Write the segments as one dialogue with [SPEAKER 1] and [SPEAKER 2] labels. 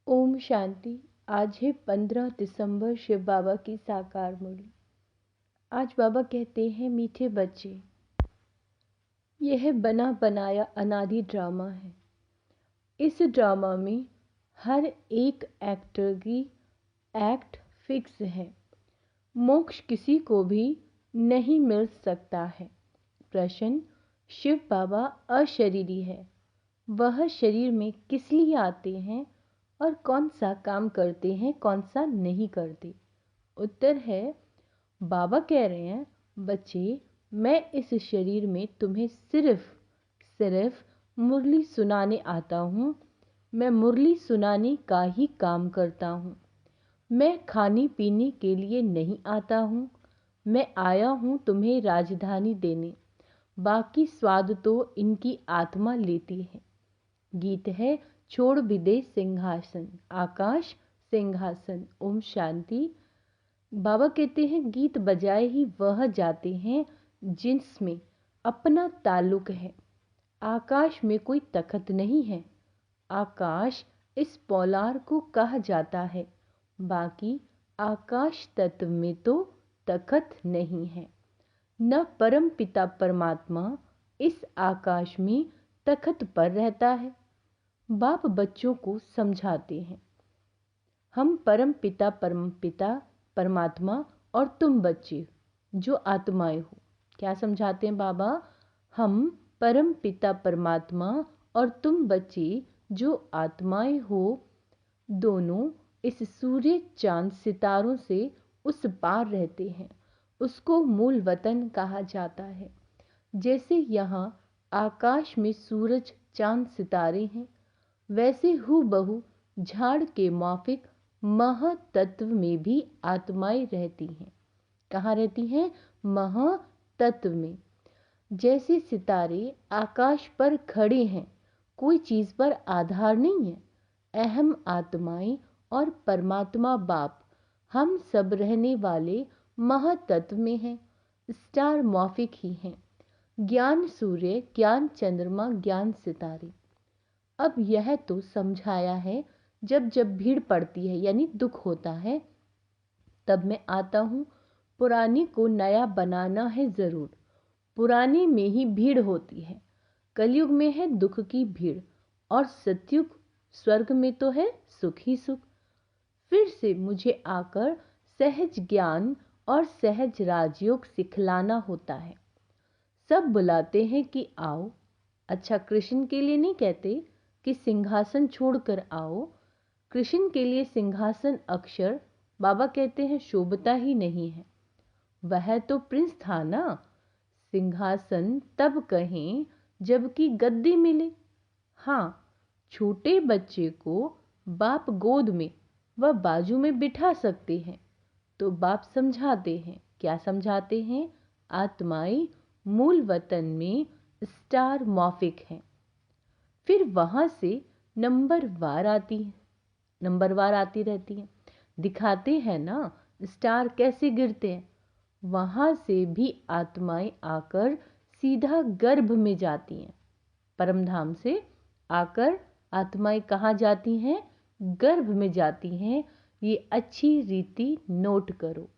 [SPEAKER 1] ओम शांति। आज है 15 दिसंबर, शिव बाबा की साकार मुरली। आज बाबा कहते हैं, मीठे बच्चे, यह बना बनाया अनादि ड्रामा है। इस ड्रामा में हर एक एक्टर की एक्ट फिक्स है। मोक्ष किसी को भी नहीं मिल सकता है। प्रश्न: शिव बाबा अशरीरी है, वह शरीर में किस लिए आते हैं और कौन सा काम करते हैं, कौन सा नहीं करते? उत्तर है, बाबा कह रहे हैं, बच्चे, मैं इस शरीर में तुम्हें सिर्फ मुरली सुनाने आता हूँ। मैं मुरली सुनाने का ही काम करता हूँ। मैं खाने पीने के लिए नहीं आता हूँ। मैं आया हूँ तुम्हें राजधानी देने। बाकी स्वाद तो इनकी आत्मा लेती है। गीत है, छोड़ भी दे सिंहासन, आकाश सिंहासन। ओम शांति। बाबा कहते हैं, गीत बजाए ही वह जाते हैं जिसमें अपना ताल्लुक है। आकाश में कोई तखत नहीं है। आकाश इस पोलार को कहा जाता है। बाकी आकाश तत्व में तो तखत नहीं है। न परम पिता परमात्मा इस आकाश में तखत पर रहता है। बाप बच्चों को समझाते हैं, हम परम पिता परमात्मा और तुम बच्चे जो आत्माएं हो। क्या समझाते हैं बाबा? हम परम पिता परमात्मा और तुम बच्चे जो आत्माएं हो, दोनों इस सूर्य चांद सितारों से उस पार रहते हैं। उसको मूल वतन कहा जाता है। जैसे यहाँ आकाश में सूरज चांद सितारे हैं, वैसे हूबहू झाड़ के माफिक महातत्व में भी आत्माएं रहती हैं। कहाँ रहती हैं? महातत्व में। जैसे सितारे आकाश पर खड़े हैं, कोई चीज पर आधार नहीं है। अहम आत्माएं और परमात्मा बाप, हम सब रहने वाले महातत्व में हैं, स्टार मॉफिक ही हैं। ज्ञान सूर्य, ज्ञान चंद्रमा, ज्ञान सितारे। अब यह तो समझाया है, जब जब भीड़ पड़ती है यानी दुख होता है, तब मैं आता हूँ। पुराने को नया बनाना है जरूर। पुराने में ही भीड़ होती है। कलयुग में है दुख की भीड़, और सतयुग स्वर्ग में तो है सुख ही सुख। फिर से मुझे आकर सहज ज्ञान और सहज राजयोग सिखलाना होता है। सब बुलाते हैं कि आओ। अच्छा, कृष्ण के लिए नहीं कहते कि सिंहासन छोड़कर आओ। कृष्ण के लिए सिंहासन अक्षर बाबा कहते हैं शोभता ही नहीं है। वह तो प्रिंस था ना। सिंहासन तब कहें जबकि गद्दी मिले। हाँ, छोटे बच्चे को बाप गोद में व बाजू में बिठा सकते हैं। तो बाप समझाते हैं। क्या समझाते हैं? आत्माएं मूल वतन में स्टार मॉफिक हैं। फिर वहां से नंबरवार आती रहती हैं। दिखाते हैं ना स्टार कैसे गिरते हैं। वहां से भी आत्माएं आकर सीधा गर्भ में जाती हैं। परमधाम से आकर आत्माएं कहाँ जाती हैं? गर्भ में जाती हैं। ये अच्छी रीति नोट करो।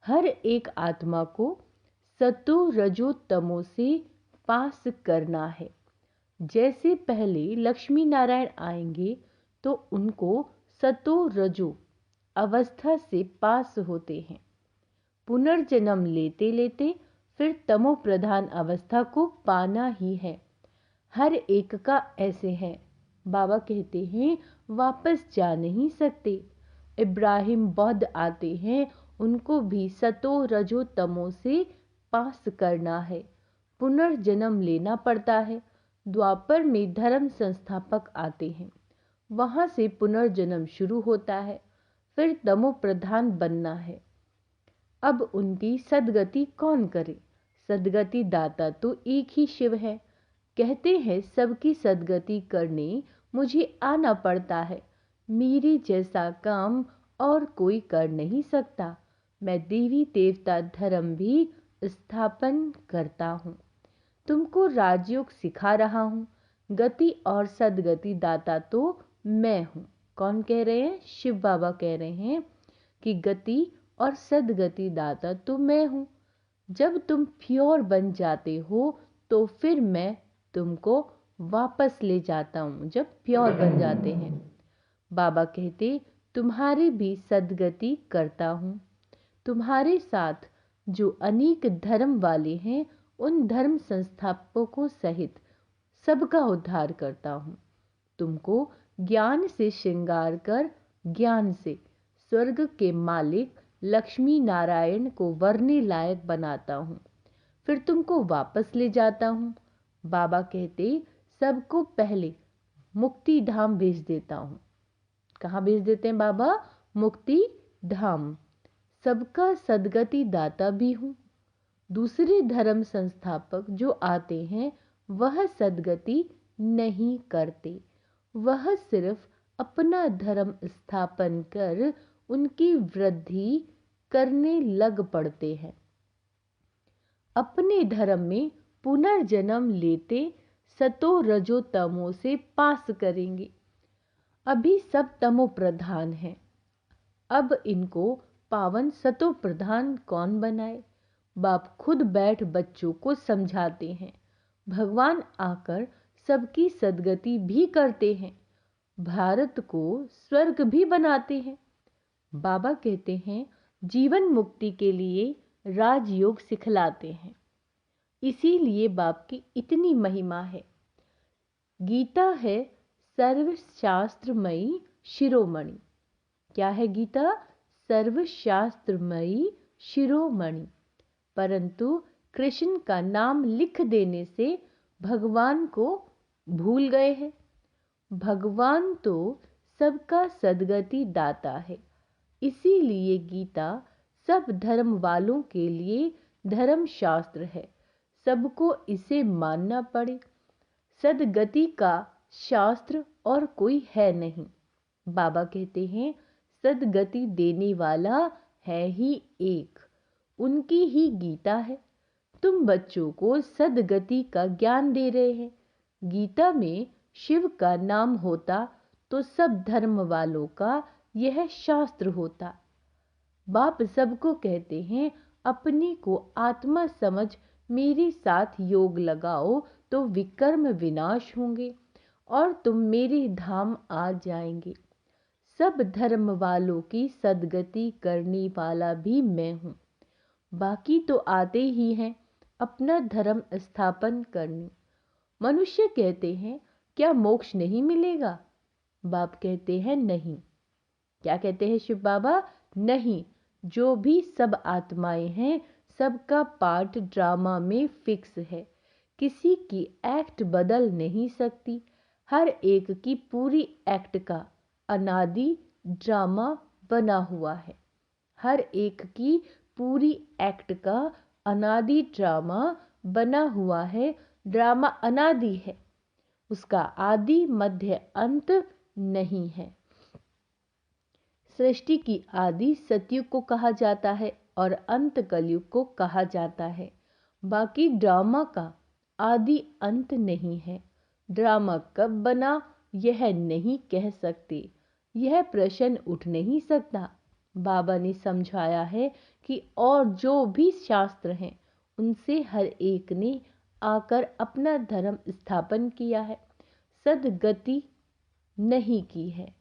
[SPEAKER 1] हर एक आत्मा को सतो रजो तमो से पास करना है। जैसे पहले लक्ष्मी नारायण आएंगे तो उनको सतो रजो अवस्था से पास होते हैं। पुनर्जन्म लेते लेते फिर तमो प्रधान अवस्था को पाना ही है। हर एक का ऐसे है। बाबा कहते हैं, वापस जा नहीं सकते। इब्राहिम बौद्ध आते हैं, उनको भी सतो रजो तमो से पास करना है। पुनर्जन्म लेना पड़ता है। द्वापर में धर्म संस्थापक आते हैं, वहां से पुनर्जन्म शुरू होता है। फिर तमो प्रधान बनना है। अब उनकी सदगति कौन करे? सदगति दाता तो एक ही शिव है। कहते हैं, सबकी सदगति करने मुझे आना पड़ता है। मेरे जैसा काम और कोई कर नहीं सकता। मैं देवी देवता धर्म भी स्थापन करता हूँ। तुमको राजयोग सिखा रहा हूँ। गति और सदगति दाता तो मैं हूँ। कौन कह रहे हैं? शिव बाबा कह रहे हैं कि गति और सदगति दाता तो मैं हूँ। जब तुम प्योर बन जाते हो तो फिर मैं तुमको वापस ले जाता हूँ। जब प्योर बन जाते हैं, बाबा कहते तुम्हारी भी सदगति करता हूँ। तुम्हारे साथ जो अनेक धर्म वाले हैं उन धर्म संस्थापकों सहित सबका उद्धार करता हूँ। तुमको ज्ञान से श्रृंगार कर ज्ञान से स्वर्ग के मालिक लक्ष्मी नारायण को वरने लायक बनाता हूँ, फिर तुमको वापस ले जाता हूँ। बाबा कहते सबको पहले मुक्ति धाम भेज देता हूँ। कहाँ भेज देते हैं बाबा? मुक्ति धाम। सबका सदगति दाता भी हूँ। दूसरे धर्म संस्थापक जो आते हैं वह सदगति नहीं करते, वह सिर्फ अपना धर्म स्थापन कर उनकी वृद्धि करने लग पड़ते हैं। अपने धर्म में पुनर्जन्म लेते सतो रजो तमो से पास करेंगे। अभी सब तमो प्रधान हैं, अब इनको पावन सतो प्रधान कौन बनाए? बाप खुद बैठ बच्चों को समझाते हैं। भगवान आकर सबकी सदगति भी करते हैं, भारत को स्वर्ग भी बनाते हैं। बाबा कहते हैं जीवन मुक्ति के लिए राजयोग सिखलाते हैं, इसीलिए बाप की इतनी महिमा है। गीता है सर्वशास्त्रमयी शिरोमणि। क्या है गीता? सर्वशास्त्रमयी शिरोमणि। परंतु कृष्ण का नाम लिख देने से भगवान को भूल गए हैं। भगवान तो सबका सदगति दाता है, इसीलिए गीता सब धर्म वालों के लिए धर्म शास्त्र है, सबको इसे मानना पड़े। सदगति का शास्त्र और कोई है नहीं। बाबा कहते हैं सदगति देने वाला है ही एक, उनकी ही गीता है। तुम बच्चों को सदगति का ज्ञान दे रहे हैं। गीता में शिव का नाम होता तो सब धर्म वालों का यह शास्त्र होता। बाप सबको कहते हैं अपने को आत्मा समझ मेरे साथ योग लगाओ तो विकर्म विनाश होंगे और तुम मेरे धाम आ जाएंगे। सब धर्म वालों की सदगति करने वाला भी मैं हूँ। बाकी तो आते ही हैं अपना धर्म स्थापन करने। मनुष्य कहते हैं क्या मोक्ष नहीं मिलेगा? बाप कहते हैं नहीं। क्या कहते हैं शिव बाबा? नहीं। जो भी सब आत्माएं हैं सबका पार्ट ड्रामा में फिक्स है, किसी की एक्ट बदल नहीं सकती। हर एक की पूरी एक्ट का अनादि ड्रामा बना हुआ है। हर एक की पूरी एक्ट का अनादि ड्रामा बना हुआ है। ड्रामा अनादि है, उसका आदि मध्य अंत नहीं है। सृष्टि की आदि सतयुग को कहा जाता है और अंत कलयुग को कहा जाता है। बाकी ड्रामा का आदि अंत नहीं है। ड्रामा कब बना यह नहीं कह सकते, यह प्रश्न उठ नहीं सकता। बाबा ने समझाया है कि और जो भी शास्त्र हैं उनसे हर एक ने आकर अपना धर्म स्थापन किया है, सदगति नहीं की है।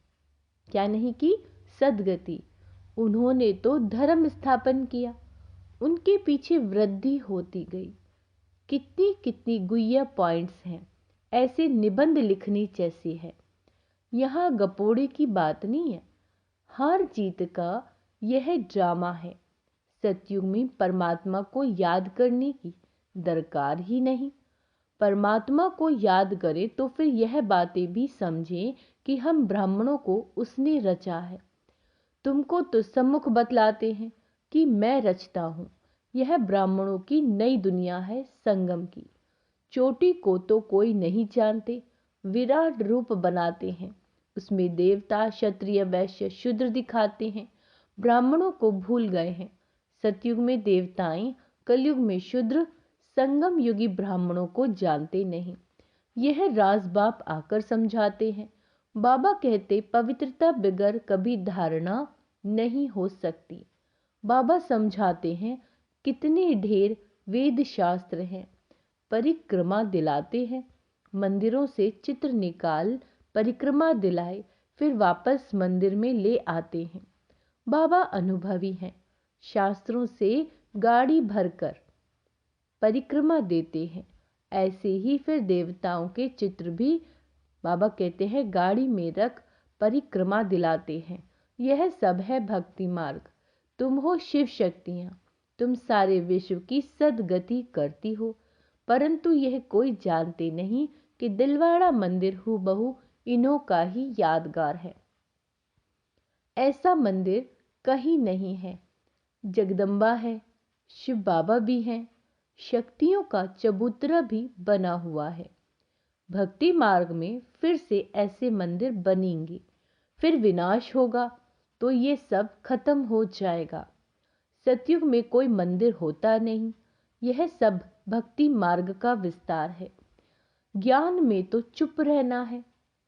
[SPEAKER 1] क्या नहीं की? सदगति। उन्होंने तो धर्म स्थापन किया, उनके पीछे वृद्धि होती गई। कितनी कितनी गुह्य पॉइंट्स हैं, ऐसे निबंध लिखने जैसे है। यहाँ गपोड़े की बात नहीं है, हार जीत का यह ड्रामा है। सतयुग में परमात्मा को याद करने की दरकार ही नहीं। परमात्मा को याद करें तो फिर यह बातें भी समझें कि हम ब्राह्मणों को उसने रचा है। तुमको तो सम्मुख बतलाते हैं कि मैं रचता हूँ। यह ब्राह्मणों की नई दुनिया है, संगम की। चोटी को तो कोई नहीं जानते, विराट रूप बनाते हैं, उसमें देवता क्षत्रिय वैश्य शूद्र दिखाते हैं। ब्राह्मणों को भूल गए हैं। सतयुग में देवताएं, कलयुग में शूद्र, संगम युगी ब्राह्मणों को जानते नहीं। यह राज बाप आकर समझाते हैं। बाबा कहते पवित्रता बगैर कभी धारणा नहीं हो सकती। बाबा समझाते हैं कितने ढेर वेद शास्त्र हैं, परिक्रमा दिलाते हैं, मंदिरों से चित्र निकाल परिक्रमा दिलाए फिर वापस मंदिर में ले आते हैं। बाबा अनुभवी हैं, शास्त्रों से गाड़ी भरकर परिक्रमा देते हैं। ऐसे ही फिर देवताओं के चित्र भी बाबा कहते हैं गाड़ी में रख परिक्रमा दिलाते हैं। यह सब है भक्ति मार्ग। तुम हो शिव शक्तियां, तुम सारे विश्व की सदगति करती हो, परंतु यह कोई जानते नहीं कि दिलवाड़ा मंदिर हूबहू इन्हों का ही यादगार है। ऐसा मंदिर कहीं नहीं है। जगदम्बा है, शिव बाबा भी हैं, शक्तियों का चबूतरा भी बना हुआ है। भक्ति मार्ग में फिर से ऐसे मंदिर बनेंगे, फिर विनाश होगा तो ये सब खत्म हो जाएगा। सतयुग में कोई मंदिर होता नहीं। यह सब भक्ति मार्ग का विस्तार है। ज्ञान में तो चुप रहना है।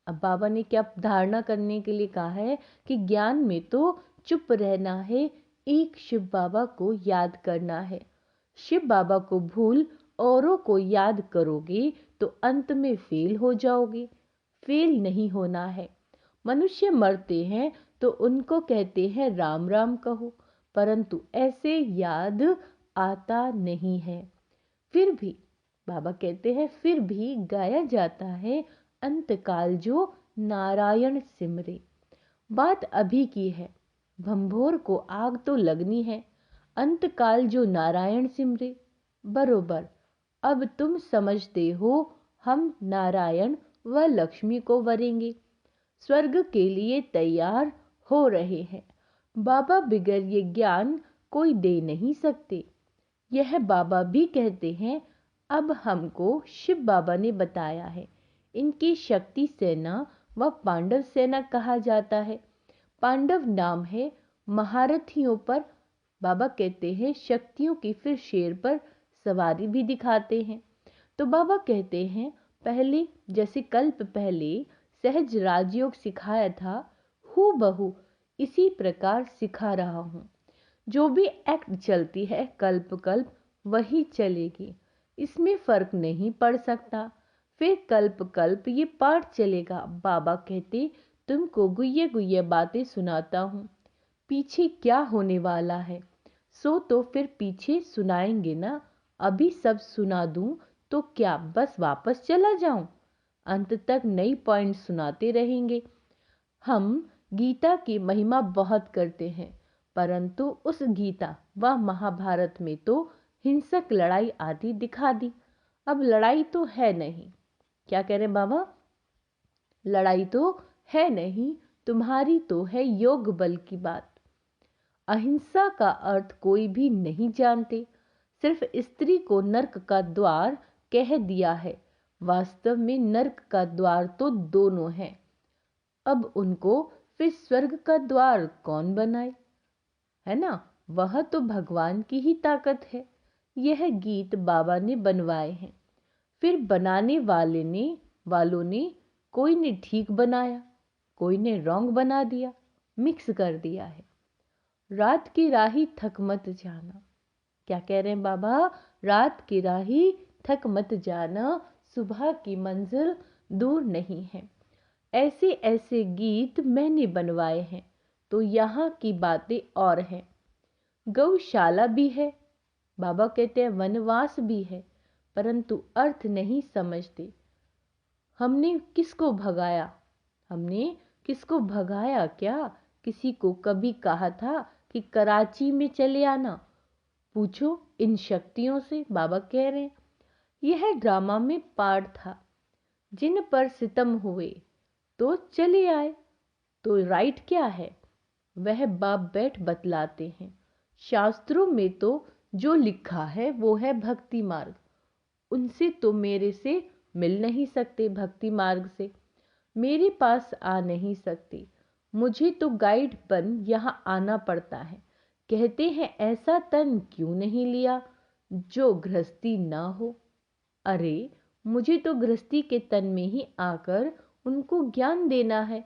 [SPEAKER 1] अब बाबा ने क्या धारणा करने के लिए कहा है कि ज्ञान में तो चुप रहना है, एक शिव बाबा को याद करना है। शिव बाबा को भूल औरों को याद करोगे तो अंत में फेल हो जाओगे। फेल नहीं होना है। मनुष्य मरते हैं तो उनको कहते हैं राम राम कहो, परंतु ऐसे याद आता नहीं है। फिर भी बाबा कहते हैं फिर भी गाया जाता है अंतकाल जो नारायण सिमरे। बात अभी की है, भंभोर को आग तो लगनी है। अंतकाल जो नारायण सिमरे बरोबर। अब तुम समझते हो हम नारायण व लक्ष्मी को वरेंगे, स्वर्ग के लिए तैयार हो रहे हैं। बाबा बिगर ये ज्ञान कोई दे नहीं सकते। यह बाबा भी कहते हैं अब हमको शिव बाबा ने बताया है। इनकी शक्ति सेना व पांडव सेना कहा जाता है। पांडव नाम है महारथियों पर। बाबा कहते हैं शक्तियों की फिर शेर पर सवारी भी दिखाते हैं। तो बाबा कहते हैं पहले जैसे कल्प पहले सहज राजयोग सिखाया था, हूबहू इसी प्रकार सिखा रहा हूँ। जो भी एक्ट चलती है कल्प कल्प वही चलेगी, इसमें फर्क नहीं पड़ सकता। फिर कल्प कल्प ये पाठ चलेगा। बाबा कहते तुमको गुये गुये बातें सुनाता हूँ, पीछे क्या होने वाला है सो तो फिर पीछे सुनाएंगे ना। अभी सब सुना दूं तो क्या बस वापस चला जाऊं? अंत तक नई पॉइंट सुनाते रहेंगे। हम गीता की महिमा बहुत करते हैं, परंतु उस गीता व महाभारत में तो हिंसक लड़ाई आदि दिखा दी। अब लड़ाई तो है नहीं। क्या कह रहे बाबा? लड़ाई तो है नहीं, तुम्हारी तो है योग बल की बात। अहिंसा का अर्थ कोई भी नहीं जानते। सिर्फ स्त्री को नर्क का द्वार कह दिया है। वास्तव में नर्क का द्वार तो दोनों हैं। अब उनको फिर स्वर्ग का द्वार कौन बनाए? है ना? वह तो भगवान की ही ताकत है। यह गीत बाबा ने बनवाए हैं। फिर बनाने वालों ने कोई ने ठीक बनाया, कोई ने रॉन्ग बना दिया, मिक्स कर दिया है। रात की राही थक मत जाना। क्या कह रहे हैं बाबा? रात की राही थक मत जाना, सुबह की मंजिल दूर नहीं है। ऐसे ऐसे गीत मैंने बनवाए हैं। तो यहाँ की बातें और हैं। गौशाला भी है, बाबा कहते हैं वनवास भी है, परंतु अर्थ नहीं समझते। हमने किसको भगाया? हमने किसको भगाया? क्या किसी को कभी कहा था कि कराची में चले आना? पूछो इन शक्तियों से। बाबा कह रहे हैं यह ड्रामा में पार्ट था। जिन पर सितम हुए तो चले आए। तो राइट क्या है वह बाप बैठ बतलाते हैं। शास्त्रों में तो जो लिखा है वो है भक्ति मार्ग। उनसे तो मेरे से मिल नहीं सकते, भक्ति मार्ग से मेरे पास आ नहीं सकते। मुझे तो गाइड बन यहाँ आना पड़ता है। कहते हैं ऐसा तन क्यों नहीं लिया जो गृहस्थी ना हो। अरे मुझे तो गृहस्थी के तन में ही आकर उनको ज्ञान देना है,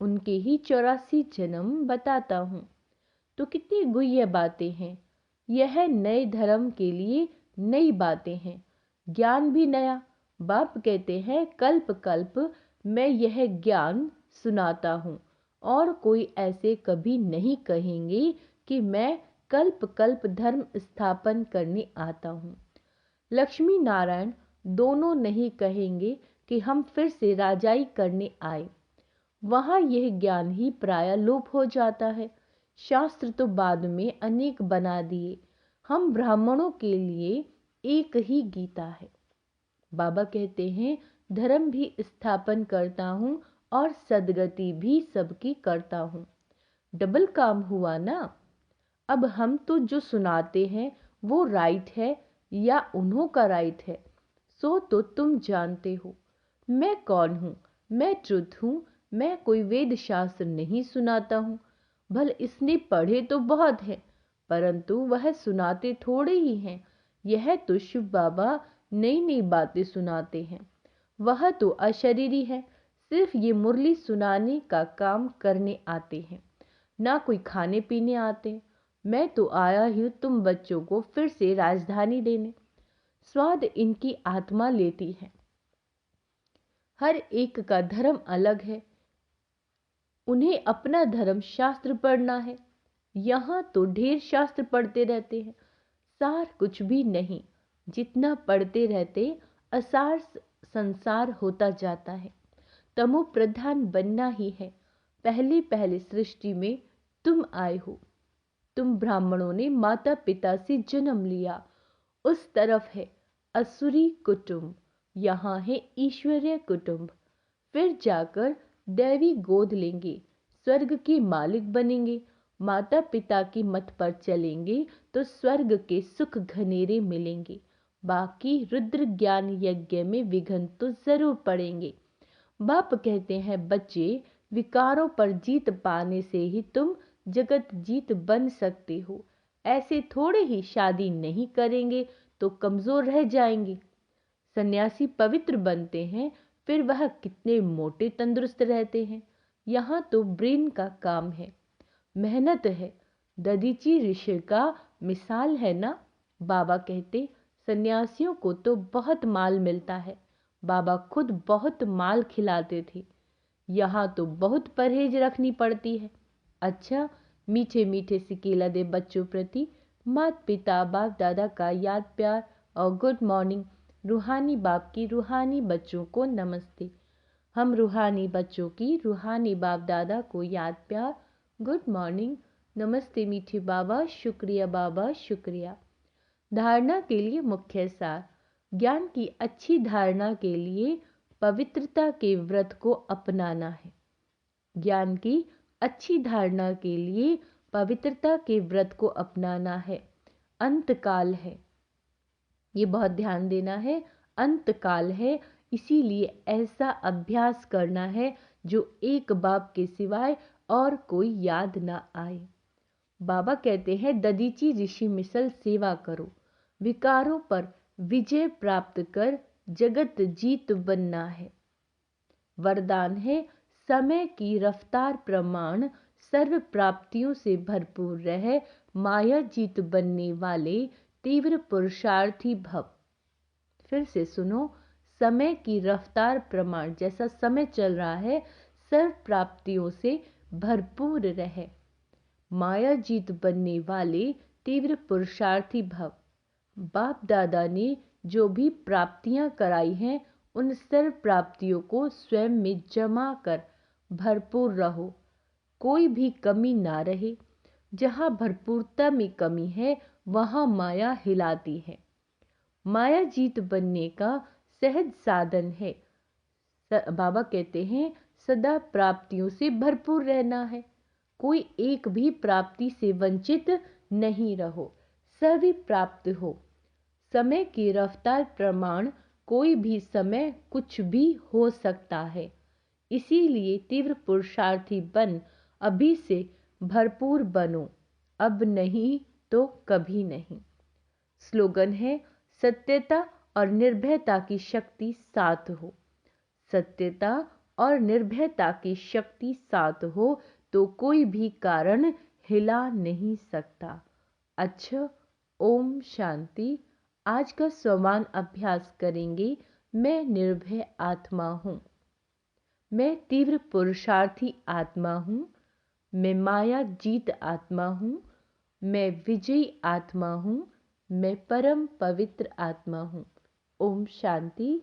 [SPEAKER 1] उनके ही 84 जन्म बताता हूँ। तो कितनी गुह्य बातें हैं। यह नए धर्म के लिए नई बातें हैं, ज्ञान भी नया। बाप कहते हैं कल्प कल्प मैं यह ज्ञान सुनाता हूँ, और कोई ऐसे कभी नहीं कहेंगे कि मैं कल्प कल्प धर्म स्थापन करने आता हूँ। लक्ष्मी नारायण दोनों नहीं कहेंगे कि हम फिर से राजाई करने आए। वहाँ यह ज्ञान ही प्राय लोप हो जाता है। शास्त्र तो बाद में अनेक बना दिए, हम ब्राह्मणों के लिए एक ही गीता है। बाबा कहते हैं धर्म भी स्थापन करता हूँ और सदगति भी सबकी करता हूँ। डबल काम हुआ ना। अब हम तो जो सुनाते हैं वो राइट है या उन्हों का राइट है, सो तो तुम जानते हो। मैं कौन हूँ? मैं ट्रुथ हूँ। मैं कोई वेद शास्त्र नहीं सुनाता हूँ। भल इसने पढ़े तो बहुत है, परंतु वह सुनाते थोड़े ही हैं। यह तो शिव बाबा नई नई बातें सुनाते हैं। वह तो अशरीरी है, सिर्फ ये मुरली सुनाने का काम करने आते हैं, ना कोई खाने पीने आते। मैं तो आया ही तुम बच्चों को फिर से राजधानी देने। स्वाद इनकी आत्मा लेती है। हर एक का धर्म अलग है, उन्हें अपना धर्म शास्त्र पढ़ना है। यहाँ तो ढेर शास्त्र पढ़ते रहते हैं, सार कुछ भी नहीं। जितना पढ़ते रहते असार संसार होता जाता है। तमो प्रधान बनना ही है। पहले पहले सृष्टि में तुम आए हो। तुम ब्राह्मणों ने माता पिता से जन्म लिया। उस तरफ है असुरी कुटुंब, यहाँ है ईश्वरीय कुटुंब। फिर जाकर दैवी गोद लेंगे, स्वर्ग के मालिक बनेंगे। माता पिता की मत पर चलेंगे तो स्वर्ग के सुख घनेरे मिलेंगे। बाकी रुद्र ज्ञान यज्ञ में विघ्न तो जरूर पड़ेंगे। बाप कहते हैं बच्चे, विकारों पर जीत पाने से ही तुम जगत जीत बन सकते हो। ऐसे थोड़े ही शादी नहीं करेंगे तो कमजोर रह जाएंगे। सन्यासी पवित्र बनते हैं, फिर वह कितने मोटे तंदुरुस्त रहते हैं। यहाँ तो ब्रेन का काम है, मेहनत है। ददीची ऋषि का मिसाल है ना। बाबा कहते सन्यासियों को तो बहुत माल मिलता है। बाबा खुद बहुत माल खिलाते थे। यहाँ तो बहुत परहेज रखनी पड़ती है। अच्छा, मीठे मीठे सिकेला दे बच्चों प्रति माता पिता बाप दादा का याद प्यार और गुड मॉर्निंग। रूहानी बाप की रूहानी बच्चों को नमस्ते। हम रूहानी बच्चों की रूहानी बाप दादा को याद प्यार, गुड मॉर्निंग, नमस्ते मीठे बाबा, शुक्रिया बाबा, शुक्रिया। धारणा के लिए मुख्य सार। ज्ञान की अच्छी धारणा के लिए पवित्रता के व्रत को अपनाना है। ज्ञान की अच्छी धारणा के लिए पवित्रता के व्रत को अपनाना है। अंतकाल है, ये बहुत ध्यान देना है। अंतकाल है, इसीलिए ऐसा अभ्यास करना है जो एक बाप के सिवाय और कोई याद ना आए। बाबा कहते हैं ददीची ऋषि मिसल सेवा करो, विकारों पर विजय प्राप्त कर जगत जीत बनना है। वरदान है समय की रफ्तार प्रमाण, सर्व प्राप्तियों से भरपूर रहे, माया जीत बनने वाले तीव्र पुरुषार्थी भव। फिर से सुनो, समय की रफ्तार प्रमाण, जैसा समय चल रहा है सर्व प्राप्तियों से भरपूर रहे, माया जीत बनने वाले तीव्र पुरुषार्थी भव। बाप दादा ने जो भी प्राप्तियां कराई हैं उन सर्व प्राप्तियों को स्वयं में जमा कर भरपूर रहो, कोई भी कमी ना रहे। जहाँ भरपूरता में कमी है वहाँ माया हिलाती है। माया जीत बनने का सहज साधन है। बाबा कहते हैं सदा प्राप्तियों से भरपूर रहना है, कोई एक भी प्राप्ति से वंचित नहीं रहो, सभी प्राप्त हो। समय की रफ्तार प्रमाण, कोई भी समय कुछ भी हो सकता है, इसीलिए तीव्र पुरुषार्थी बन अभी से भरपूर बनो, अब नहीं तो कभी नहीं। स्लोगन है सत्यता और निर्भयता की शक्ति साथ हो। सत्यता और निर्भयता की शक्ति साथ हो तो कोई भी कारण हिला नहीं सकता। अच्छा, ओम शांति। आज का स्वमान अभ्यास करेंगे। मैं निर्भय आत्मा हूँ। मैं तीव्र पुरुषार्थी आत्मा हूँ। मैं माया जीत आत्मा हूँ। मैं विजयी आत्मा हूँ। मैं परम पवित्र आत्मा हूँ। ओम शांति।